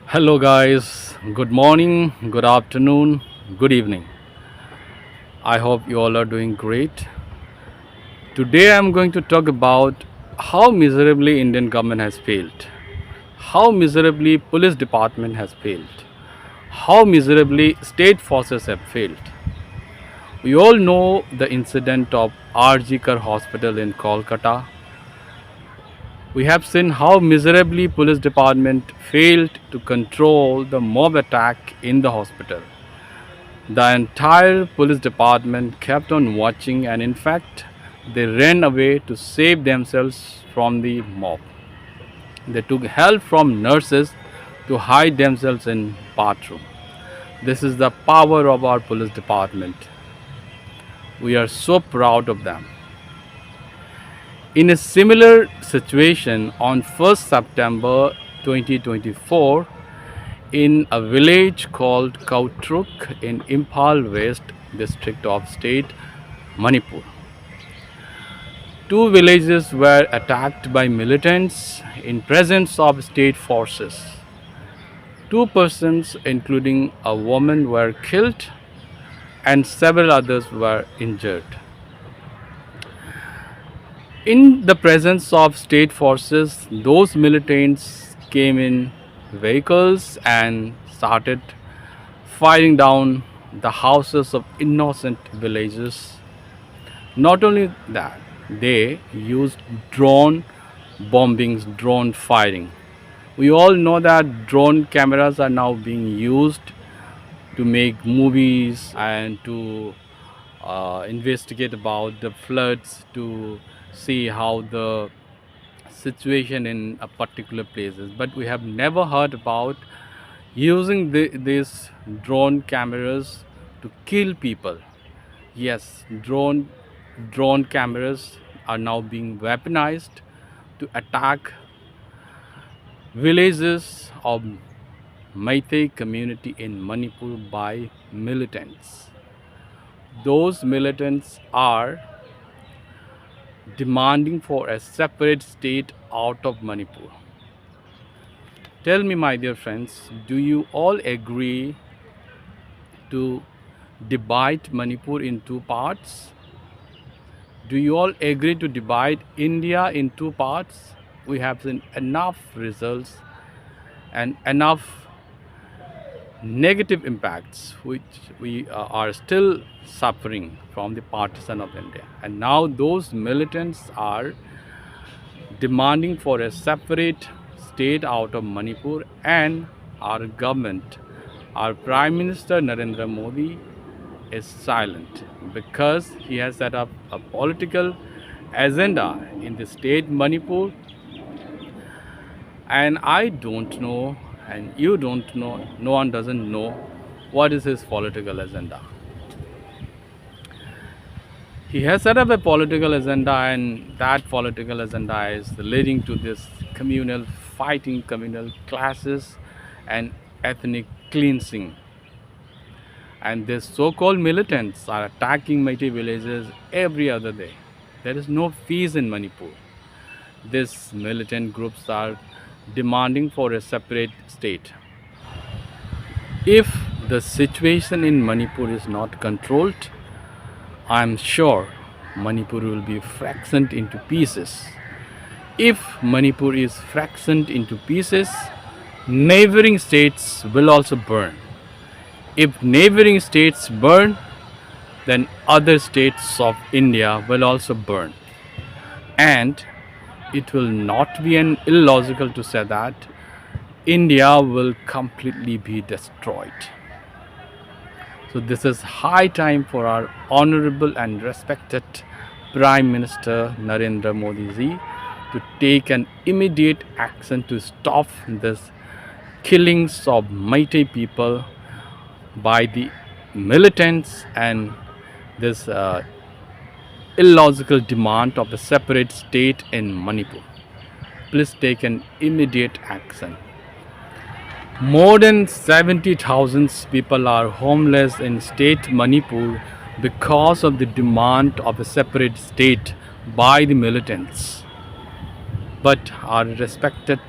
Hello, guys. Good morning, good afternoon, good evening. I hope you all are doing great. Today, I'm going to talk about how miserably Indian government has failed, how miserably police department has failed, how miserably state forces have failed. We all know the incident of RG Kar Hospital in Kolkata. We have seen how miserably police department failed to control the mob attack in the hospital. The entire police department kept on watching, and in fact, they ran away to save themselves from the mob. They took help from nurses to hide themselves in bathroom. This is the power of our police department. We are so proud of them. In a similar situation on 1st September 2024, in a village called Koutruk in Imphal West district of state Manipur. Two villages were attacked by militants in presence of state forces. Two persons, including a woman, were killed and several others were injured. In the presence of state forces, those militants came in vehicles and started firing down the houses of innocent villagers. Not only that, they used drone bombings, drone firing. We all know that drone cameras are now being used to make movies and to investigate about the floods, to see how the situation in a particular place is. But we have never heard about using these drone cameras to kill people. Yes, drone cameras are now being weaponized to attack villages of Meitei community in Manipur by militants. Those militants are demanding for a separate state out of Manipur. Tell me, my dear friends, do you all agree to divide Manipur in two parts? Do you all agree to divide India in two parts? We have seen enough results and enough negative impacts which we are still suffering from the partition of India. And now those militants are demanding for a separate state out of Manipur, and our government, our Prime Minister Narendra Modi is silent because he has set up a political agenda in the state Manipur, and I don't know and you don't know, no one doesn't know what is his political agenda. He has set up a political agenda, and that political agenda is leading to this communal fighting, communal clashes and ethnic cleansing. And these so-called militants are attacking Meitei villages every other day. There is no peace in Manipur. These militant groups are demanding for a separate state. If the situation in Manipur is not controlled, I am sure Manipur will be fractioned into pieces. If Manipur is fractioned into pieces, neighboring states will also burn. If neighboring states burn, then other states of India will also burn. And it will not be an illogical to say that India will completely be destroyed. So this is high time for our honorable and respected Prime Minister Narendra Modi ji to take an immediate action to stop this killings of Meitei people by the militants and this illogical demand of a separate state in Manipur. Please take an immediate action. More than 70,000 people are homeless in state Manipur because of the demand of a separate state by the militants. But our respected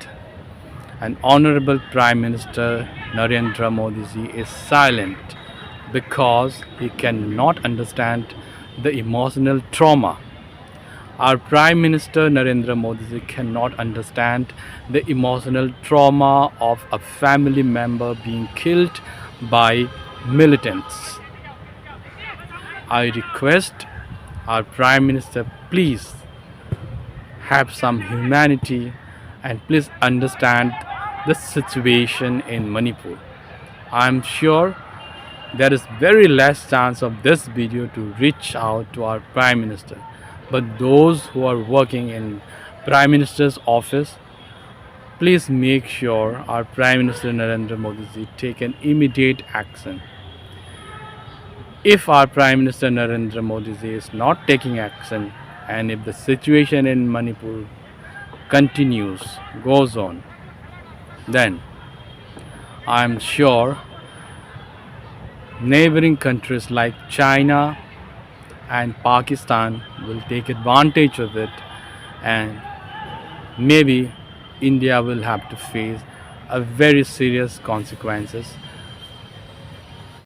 and Honorable Prime Minister Narendra Modi ji is silent because he cannot understand the emotional trauma. Our Prime Minister Narendra Modi ji cannot understand the emotional trauma of a family member being killed by militants. I request our Prime Minister, please have some humanity and please understand the situation in Manipur. I'm sure there is very less chance of this video to reach out to our Prime Minister. But those who are working in Prime Minister's office, please make sure our Prime Minister Narendra Modi ji take an immediate action. If our Prime Minister Narendra Modi ji is not taking action, and if the situation in Manipur continues, goes on, then I'm sure neighboring countries like China and Pakistan will take advantage of it, and maybe India will have to face a very serious consequences